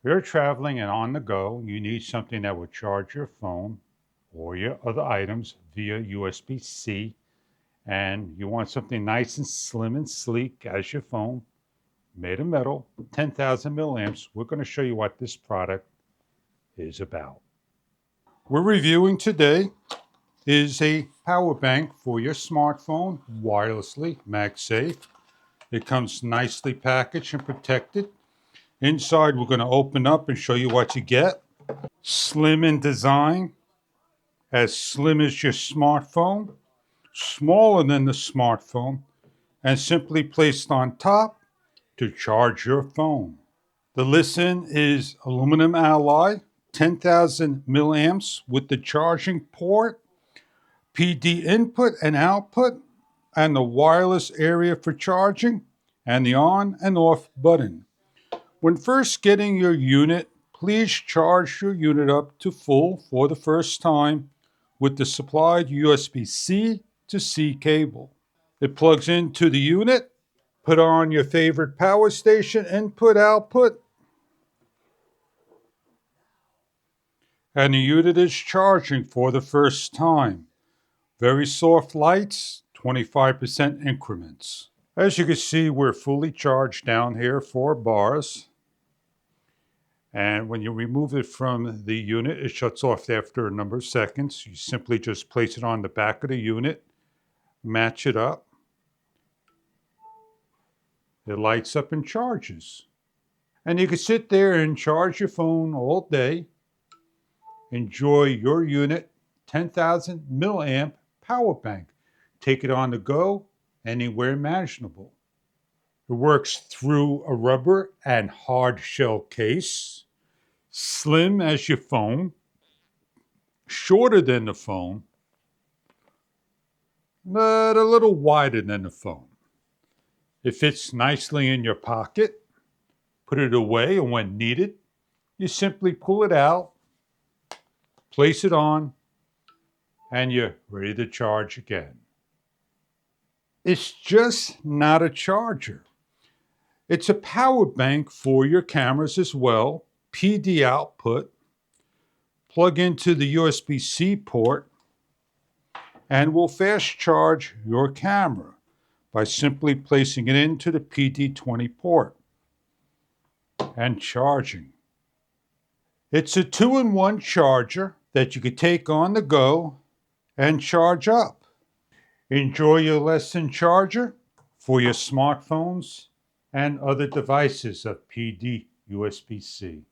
If you're traveling and on the go, you need something that will charge your phone or your other items via USB-C, and you want something nice and slim and sleek as your phone, made of metal, 10,000 milliamps. We're going to show you what this product is about. We're reviewing today is a power bank for your smartphone, wirelessly, MagSafe. It comes nicely packaged and protected. Inside, we're going to open up and show you what you get. Slim in design, as slim as your smartphone, smaller than the smartphone, and simply placed on top to charge your phone. The LISEN is aluminum alloy, 10,000 milliamps with the charging port, PD input and output, and the wireless area for charging, and the on and off button. When first getting your unit, please charge your unit up to full for the first time with the supplied USB-C to C cable. It plugs into the unit, put on your favorite power station input-output, and the unit is charging for the first time. Very soft lights, 25% increments. As you can see, we're fully charged down here, 4 bars. And when you remove it from the unit, it shuts off after a number of seconds. You simply just place it on the back of the unit, match it up. It lights up and charges. And you can sit there and charge your phone all day. Enjoy your unit, 10,000 milliamp power bank. Take it on the go anywhere imaginable. It works through a rubber and hard shell case, slim as your phone, shorter than the phone, but a little wider than the phone. It fits nicely in your pocket. Put it away, and when needed, you simply pull it out, place it on, and you're ready to charge again. It's just not a charger. It's a power bank for your cameras as well, PD output, plug into the USB-C port, and will fast charge your camera by simply placing it into the PD20 port and charging. It's a 2-in-1 charger that you could take on the go and charge up. Enjoy your LISEN charger for your smartphones and other devices of PD USB-C.